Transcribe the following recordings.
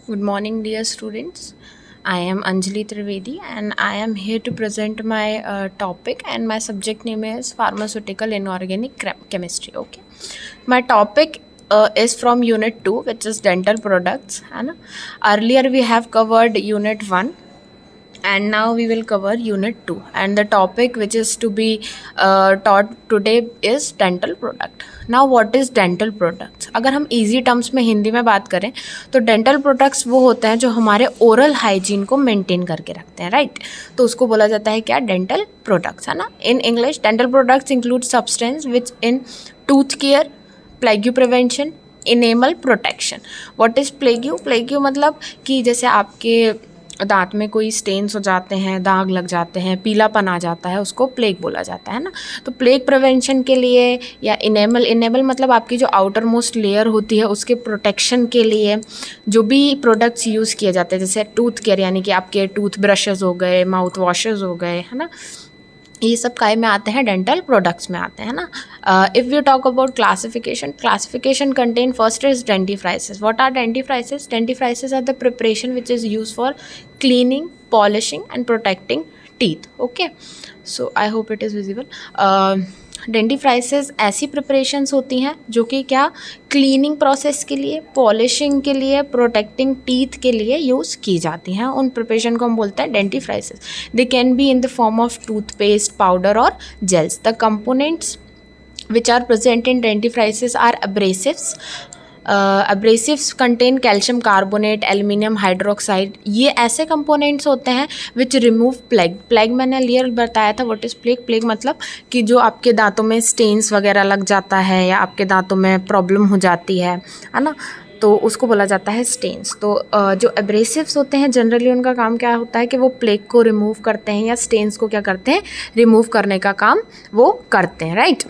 Good morning, dear students. I am Anjali Trivedi and I am here to present my topic, and my subject name is Pharmaceutical Inorganic Chemistry. Okay. My topic is from Unit 2, which is Dental Products. है ना? Earlier we have covered Unit 1, and now we will cover Unit 2, and the topic which is to be taught today is dental product. Now what is dental products? अगर हम easy terms में हिंदी में बात करें तो dental products वो होते हैं जो हमारे oral hygiene को maintain करके रखते हैं, right? तो उसको बोला जाता है क्या? dental products, है ना? In English, dental products include substance which in tooth care, plague prevention, enamel protection. What is plague? plague मतलब कि जैसे आपके दांत में कोई स्टेन्स हो जाते हैं, दाग लग जाते हैं, पीलापन आ जाता है, उसको प्लेग बोला जाता है ना. तो प्लेग प्रिवेंशन के लिए, या इनेबल मतलब आपकी जो आउटर मोस्ट लेयर होती है उसके प्रोटेक्शन के लिए जो भी प्रोडक्ट्स यूज़ किए जाते हैं, जैसे टूथ केयर यानी कि आपके टूथ ब्रशेज़ हो गए, माउथ वॉशेज़ हो गए, है ना, ये सब काय में आते हैं? डेंटल प्रोडक्ट्स में आते हैं ना. If you talk about classification content first is dentifrices. What are dentifrices? Dentifrices are the preparation which is use for cleaning, polishing and protecting teeth. Okay, so I hope it is visible. Dentifrices ऐसी preparations होती हैं जो कि क्या cleaning process के लिए, polishing के लिए, प्रोटेक्टिंग टीथ के लिए यूज़ की जाती हैं. उन प्रिपरेशन को हम बोलते हैं dentifrices. They can be in the form of toothpaste, powder और gels. The components which are present in dentifrices are abrasives. Abrasives contain calcium carbonate, aluminium hydroxide. ये ऐसे components होते हैं which remove plaque. मैंने earlier बताया था what is plaque मतलब कि जो आपके दांतों में stains वगैरह लग जाता है या आपके दांतों में प्रॉब्लम हो जाती है ना, तो उसको बोला जाता है स्टेन्स. तो जो एब्रेसिव्स होते हैं जनरली उनका काम क्या होता है कि वो प्लेक को रिमूव करते हैं या स्टेन्स को क्या करते हैं? रिमूव करने का काम वो करते हैं, राइट?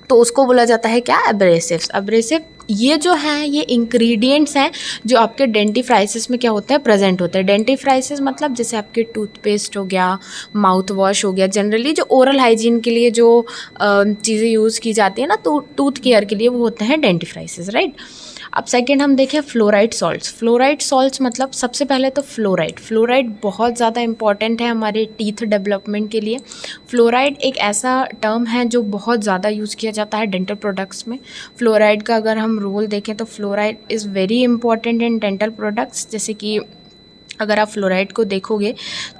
तो उसको बोला जाता है क्या? एब्रेसिव्स. एब्रेसिव ये जो हैं ये इंग्रेडिएंट्स हैं जो आपके डेंटिफ्राइसिस में क्या होते हैं? प्रेजेंट होते हैं. डेंटिफ्राइसिस मतलब जैसे आपके टूथपेस्ट हो गया, माउथ वॉश हो गया, जनरली जो ओरल हाइजीन के लिए जो चीज़ें यूज़ की जाती है ना, तो टूथ केयर के लिए वो होते हैं डेंटिफ्राइसिस, राइट? अब सेकेंड हम देखें फ्लोराइड सॉल्ट्स. फ्लोराइड सॉल्ट्स मतलब सबसे पहले तो फ्लोराइड बहुत ज़्यादा इंपॉर्टेंट है हमारे टीथ डेवलपमेंट के लिए. फ्लोराइड एक ऐसा टर्म है जो बहुत ज़्यादा यूज़ किया जाता है डेंटल प्रोडक्ट्स में. फ्लोराइड का अगर हम रोल देखें तो fluoride is very important in dental products. जैसे कि अगर आप फ्लोराइड को देखोगे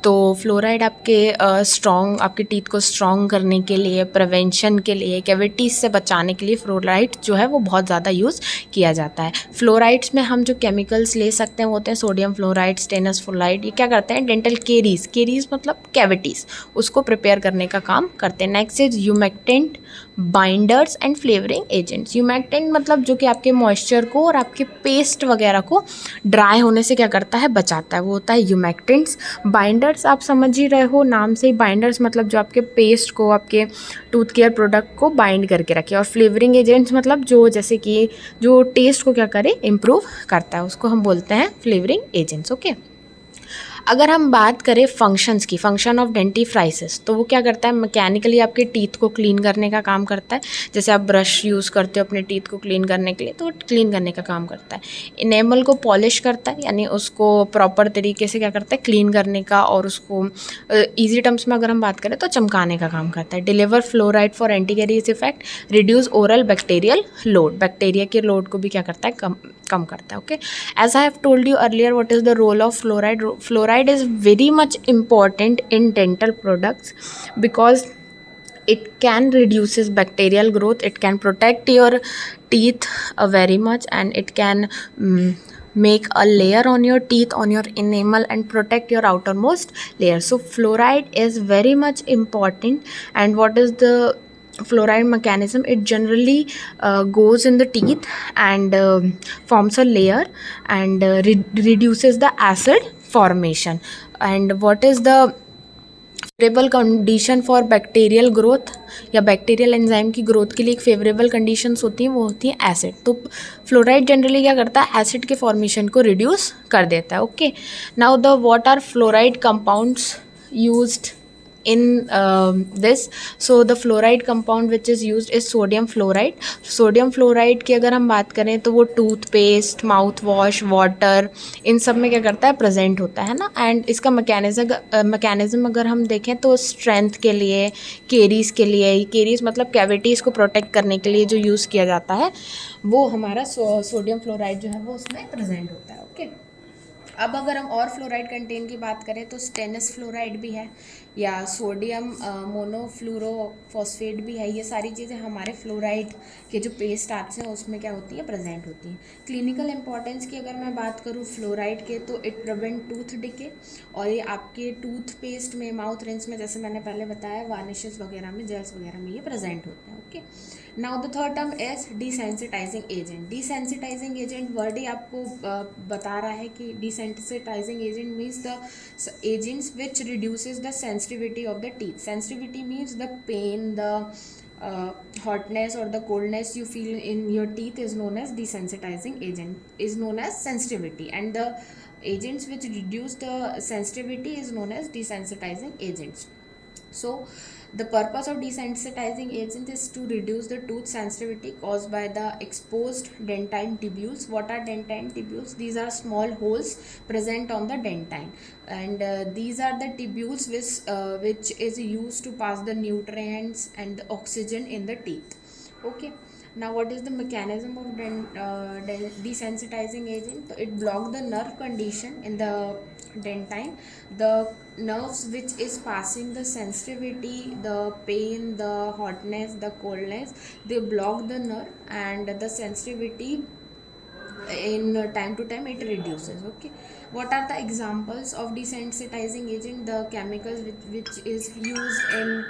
तो फ्लोराइड आपके स्ट्रॉन्ग, आपके टीथ को स्ट्रॉन्ग करने के लिए, प्रिवेंशन के लिए, कैविटीज़ से बचाने के लिए फ्लोराइड जो है वो बहुत ज़्यादा यूज़ किया जाता है. फ्लोराइड्स में हम जो केमिकल्स ले सकते हैं वो होते हैं सोडियम फ्लोराइड, स्टेनस फ्लोराइड. ये क्या करते हैं? डेंटल केरीज मतलब कैविटीज़, उसको प्रिपेयर करने का काम करते हैं. Next is humectant, binders and flavouring agents. Humectant मतलब जो कि आपके मॉइस्चर को और आपके पेस्ट वगैरह को ड्राई होने से क्या करता है? बचाता है. वो होता है ह्यूमेक्टेंट्स. बाइंडर्स आप समझ ही रहे हो, नाम से ही बाइंडर्स मतलब जो आपके पेस्ट को, आपके टूथ केयर प्रोडक्ट को बाइंड करके रखे. और फ्लेवरिंग एजेंट्स मतलब जो जैसे कि जो टेस्ट को क्या करे? इम्प्रूव करता है, उसको हम बोलते हैं फ्लेवरिंग एजेंट्स. ओके, अगर हम बात करें फंक्शंस की, फंक्शन ऑफ डेंटिफ्राइसिस, तो वो क्या करता है? मैकेनिकली आपके टीथ को क्लीन करने का काम करता है. जैसे आप ब्रश यूज़ करते हो अपने टीथ को क्लीन करने के लिए, तो क्लीन करने का काम करता है. इनेमल को पॉलिश करता है, यानी उसको प्रॉपर तरीके से क्या करता है? क्लीन करने का, और उसको ईजी टर्म्स में अगर हम बात करें तो चमकाने का काम करता है. Deliver fluoride for anticarious effect, reduce oral bacterial load. Bacteria के लोड को भी क्या करता है? कम करता है. Okay, as I have told you earlier what is the role of fluoride. Fluoride is very much important in dental products because it can reduces bacterial growth, it can protect your teeth very much, and it can make a layer on your teeth, on your enamel, and protect your outermost layer. So fluoride is very much important. And what is the fluoride mechanism? It generally goes in the teeth and forms a layer and reduces the acid formation. And what is the favourable condition for bacterial growth या bacterial enzyme की growth के लिए एक favourable conditions होती हैं, वो होती हैं एसिड. तो फ्लोराइड जनरली क्या करता है? एसिड के फॉर्मेशन को रिड्यूस कर देता है. Okay, now the what are fluoride compounds used in this. So the fluoride compound which is used is sodium fluoride. Sodium fluoride की अगर हम बात करें तो वो टूथपेस्ट, माउथ वॉश, वाटर, इन सब में क्या करता है, प्रेजेंट होता है ना. एंड इसका मैकेनिज्म अगर हम देखें तो स्ट्रेंथ के लिए, केरीज के लिए, केरीज मतलब कैविटीज़ को प्रोटेक्ट करने के लिए जो यूज़ किया जाता है, वो हमारा सोडियम फ्लोराइड जो है वो उसमें प्रेजेंट होता है. ओके. अब अगर हम और फ्लोराइड कंटेंट की बात करें तो स्टेनस फ्लोराइड भी है, या सोडियम मोनोफ्लोरोफॉस्फेट भी है. ये सारी चीज़ें हमारे फ्लोराइड के जो पेस्ट आते हैं उसमें क्या होती है, प्रेजेंट होती हैं. क्लिनिकल इंपॉर्टेंस की अगर मैं बात करूँ फ्लोराइड के, तो इट प्रिवेंट टूथ डिके, और ये आपके टूथपेस्ट में, माउथ रिंस में, जैसे मैंने पहले बताया, वार्निशेस वगैरह में, जेल्स वगैरह में ये प्रेजेंट होते हैं. Okay. Now the third term is desensitizing agent. Desensitizing agent word ही आपको बता रहा है कि desensitizing agent means the agents which reduces the sensitivity of the teeth. Sensitivity means the pain, the hotness or the coldness you feel in your teeth is known as desensitizing agent, is known as sensitivity, and the agents which reduce the sensitivity is known as desensitizing agents. So the purpose of desensitizing agent is to reduce the tooth sensitivity caused by the exposed dentine tubules. What are dentine tubules? These are small holes present on the dentine, and these are the tubules which is used to pass the nutrients and the oxygen in the teeth. Okay. Now what is the mechanism of desensitizing agent? So it blocks the nerve condition in the dentine. The nerves which is passing the sensitivity, the pain, the hotness, the coldness, they block the nerve, and the sensitivity in time to time it reduces. Okay. What are the examples of desensitizing agent? The chemicals which is used in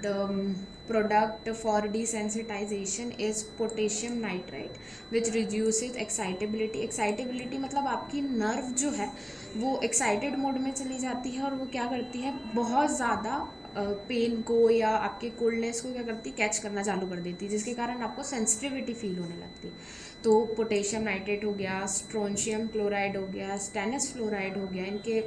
the product for desensitization is potassium nitrate, which reduces excitability. Excitability मतलब आपकी nerve जो है वो excited mode में चली जाती है, और वो क्या करती है, बहुत ज़्यादा पेन को या आपके कोल्डनेस को क्या करती है, कैच करना चालू कर देती है, जिसके कारण आपको सेंसिटिविटी फील होने लगती है. तो पोटेशियम नाइट्रेट हो गया, स्ट्रोंशियम क्लोराइड हो गया, स्टेनस फ्लोराइड हो गया, इनके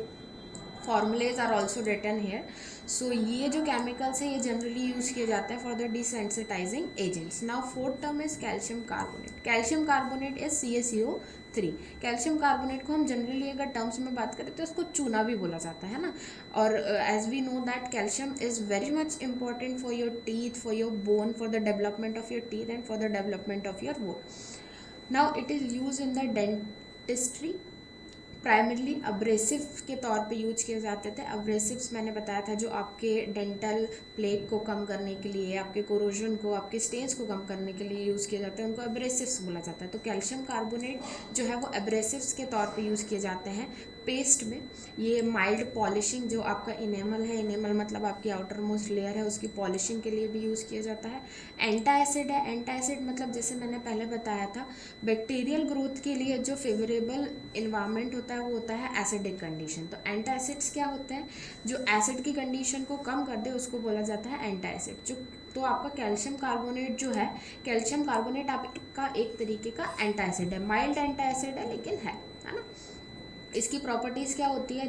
formulae are also written here. So ये जो केमिकल्स हैं ये जनरली यूज़ किए जाते हैं for the desensitising agents. Now fourth term is calcium carbonate. Calcium carbonate is CaCO3. Calcium carbonate को हम जनरली अगर टर्म्स में बात करें तो इसको चूना भी बोला जाता है ना. और as we know that calcium is very much important for your teeth, for your bone, for the development of your teeth and for the development of your bone. Now it is use in the dentistry. Primarily abrasive के तौर पे use किए जाते थे. अब्रेसिव्स मैंने बताया था जो आपके डेंटल प्लेक को कम करने के लिए, आपके कोरोजन को, आपके स्टेन्स को कम करने के लिए यूज़ किए जाते हैं, उनको अब्रेसिव्स बोला जाता है. तो कैल्शियम कार्बोनेट जो है वो अब्रेसिव्स के तौर पे यूज़ किए जाते हैं पेस्ट में. ये माइल्ड पॉलिशिंग, जो आपका इनेमल है, इनेमल मतलब आपकी आउटर मोस्ट लेयर है, उसकी पॉलिशिंग के लिए भी यूज़ किया जाता है. एंटाएसिड है. एंटाएसिड मतलब जैसे मैंने पहले बताया था, बैक्टीरियल ग्रोथ के लिए जो फेवरेबल इन्वायरमेंट होता है वो होता है एसिडिक कंडीशन. तो एंटाएसिड्स क्या होते हैं, जो एसिड की कंडीशन को कम कर दे उसको बोला जाता है एंटाएसिड. जो तो आपका कैल्शियम कार्बोनेट जो है, कैल्शियम कार्बोनेट आपका एक तरीके का एंटाएसिड है, माइल्ड एंटाएसिड है लेकिन है ना. इसकी प्रॉपर्टीज़ क्या होती है,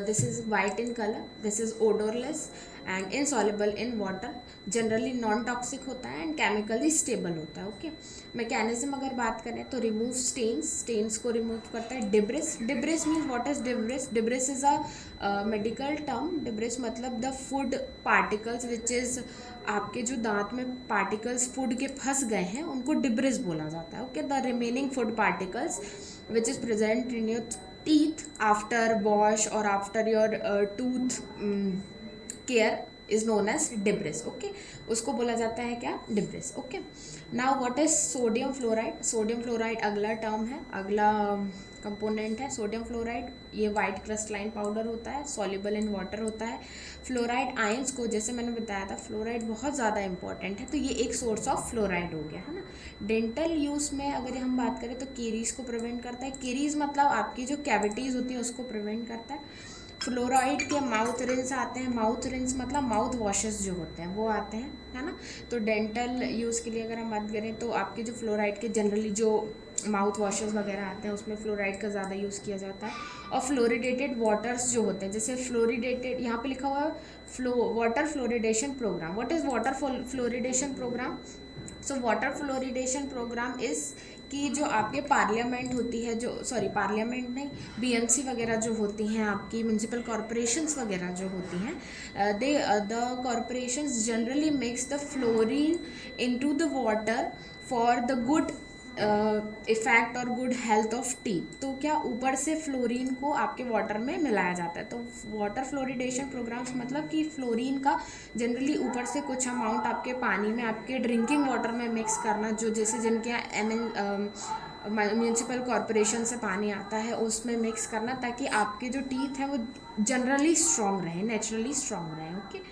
this is white in colour, this is odourless and insoluble in water, generally non toxic होता है एंड केमिकली स्टेबल होता है. ओके. मैकेनिज्म अगर बात करें तो रिमूव स्टेन्स को रिमूव करता है. Debris. Debris means what is debris. Debris is a medical term. Debris मतलब the food particles which is, आपके जो दांत में पार्टिकल्स फूड के फंस गए हैं उनको डिब्रिस बोला जाता है. Okay. The remaining food particles which is present in your teeth after wash or after your tooth care is known as debris. Okay. उसको बोला जाता है क्या, debris. Okay. now what is sodium fluoride. sodium fluoride अगला term है, अगला component है. Sodium fluoride ये वाइट क्रिस्टलाइन पाउडर होता है, सॉल्युबल इन वाटर होता है. फ्लोराइड आयंस को, जैसे मैंने बताया था, फ्लोराइड बहुत ज़्यादा इंपॉर्टेंट है, तो ये एक सोर्स ऑफ फ्लोराइड हो गया है ना. डेंटल यूज़ में अगर हम बात करें तो केरीज को प्रिवेंट करता है. केरीज मतलब आपकी जो कैविटीज़ होती है उसको प्रिवेंट करता है. फ्लोराइड के माउथ रिंस आते हैं. माउथ रिंस मतलब माउथ वॉशेस जो होते हैं वो आते हैं, है ना. तो डेंटल यूज़ के लिए अगर हम बात करें तो आपके जो फ्लोराइड के जनरली जो माउथ वॉशेस वगैरह आते हैं उसमें फ्लोराइड का ज़्यादा यूज़ किया जाता है। और फ्लोरिडेटेड वाटर्स जो होते हैं, जैसे फ्लोरिडेटेड यहाँ पे लिखा हुआ है water fluoridation programme. What is water fluoridation programme? So water fluoridation programme is कि जो आपके पार्लियामेंट होती है, जो सॉरी पार्लियामेंट नहीं, बीएमसी वगैरह जो होती हैं, आपकी म्यूनसिपल कॉरपोरेशंस वगैरह जो होती हैं, they the corporations generally mix the fluorine into the water for the good effect और गुड हेल्थ ऑफ टीथ। तो क्या ऊपर से फ्लोरीन को आपके वाटर में मिलाया जाता है। तो वाटर फ्लोरिडेशन प्रोग्राम्स मतलब कि फ्लोरीन का जनरली ऊपर से कुछ अमाउंट आपके पानी में, आपके ड्रिंकिंग वाटर में मिक्स करना, जो जैसे जिनके यहाँ म्यूनसिपल कॉरपोरेशन से पानी आता है उसमें मिक्स करना, ताकि आपके जो टीथ हैं वो जनरली स्ट्रॉन्ग रहें, नेचुरली स्ट्रॉन्ग रहें। Okay,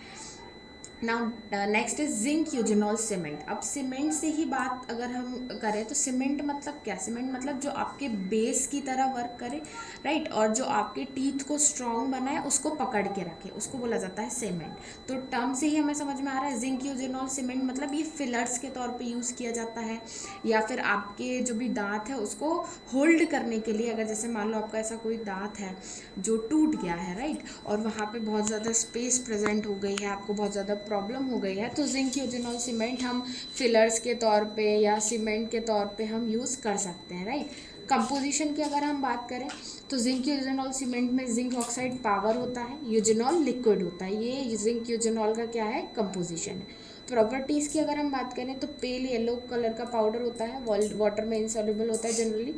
now next is zinc eugenol cement. अब सीमेंट से ही बात अगर हम करें तो सीमेंट मतलब क्या? सीमेंट मतलब जो आपके बेस की तरह वर्क करे, राइट, और जो आपके टीथ को स्ट्रॉन्ग बनाए, उसको पकड़ के रखे, उसको बोला जाता है सीमेंट। तो टर्म से ही हमें समझ में आ रहा है जिंक यूजेनॉल सीमेंट मतलब ये फिलर्स के तौर पे यूज़ किया जाता है, या फिर आपके जो भी दांत है उसको होल्ड करने के लिए। अगर जैसे मान लो आपका ऐसा कोई दांत है जो टूट गया है, राइट, और वहाँ पे बहुत ज़्यादा स्पेस प्रेजेंट हो गई है, आपको बहुत ज़्यादा प्रॉब्लम हो गई है, तो जिंक यूजेनॉल सीमेंट हम फिलर्स के तौर पे या सीमेंट के तौर पे हम यूज़ कर सकते हैं, राइट। कंपोजिशन की अगर हम बात करें तो जिंक यूजेनॉल सीमेंट में जिंक ऑक्साइड पावर होता है, यूजेनॉल लिक्विड होता है। ये जिंक यूजेनॉल का क्या है? कंपोजिशन है। प्रॉपर्टीज़ की अगर हम बात करें तो पेल येलो कलर का पाउडर होता है, वाटर में इंसॉल्युबल होता है generally.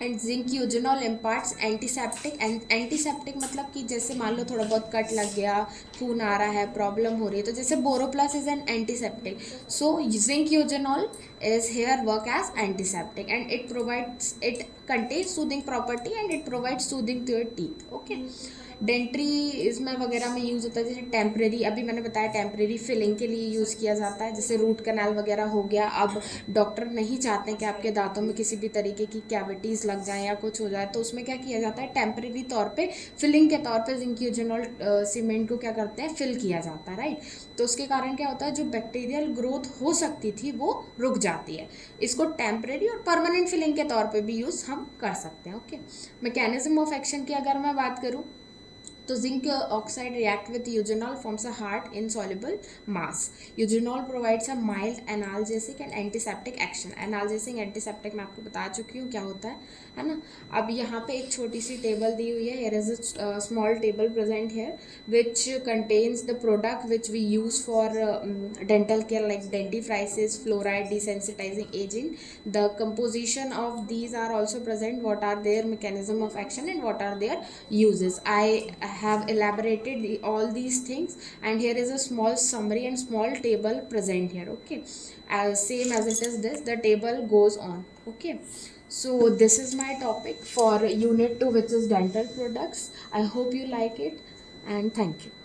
And zinc eugenol imparts antiseptic. And antiseptic मतलब कि जैसे मान लो थोड़ा बहुत कट लग गया, खून आ रहा है, प्रॉब्लम हो रही है, तो जैसे Boroplus is an antiseptic, so zinc eugenol is here work as antiseptic and it contains soothing property and it provides soothing to your teeth. Okay, Dentry इसमें वगैरह में यूज़ होता है, जैसे टेम्प्रेरी, अभी मैंने बताया टेम्प्रेरी फिलिंग के लिए यूज़ किया जाता है, जैसे रूट कनाल वगैरह हो गया। अब डॉक्टर नहीं चाहते कि आपके दांतों में किसी भी तरीके की कैविटीज़ लग जाएं या कुछ हो जाए, तो उसमें क्या किया जाता है, टेम्प्रेरी तौर पे फिलिंग के तौर पे जिंक यूजेनॉल सीमेंट को क्या करते हैं, फिल किया जाता है, राइट। तो उसके कारण क्या होता है, जो बैक्टीरियल ग्रोथ हो सकती थी वो रुक जाती है। इसको टेम्प्रेरी और परमानेंट फिलिंग के तौर पे भी यूज़ हम कर सकते हैं। ओके, मैकेनिज्म ऑफ एक्शन की अगर मैं बात करूँ तो zinc oxide react with eugenol forms a hard insoluble mass. Eugenol provides a mild analgesic and antiseptic action. Analgesic antiseptic मैं आपको बता चुकी हूँ क्या होता है ना। अब यहाँ पे एक छोटी सी टेबल दी हुई है, here is a small table present here which contains the product which we use for dental care like dentifrices, fluoride desensitizing agent. The composition of these are also present, what are their mechanism of action and what are their uses. I have elaborated all these things, and here is a small summary and small table present here. Okay, as same as it is this, the table goes on. Okay, so this is my topic for unit 2, which is dental products. I hope you like it, and thank you.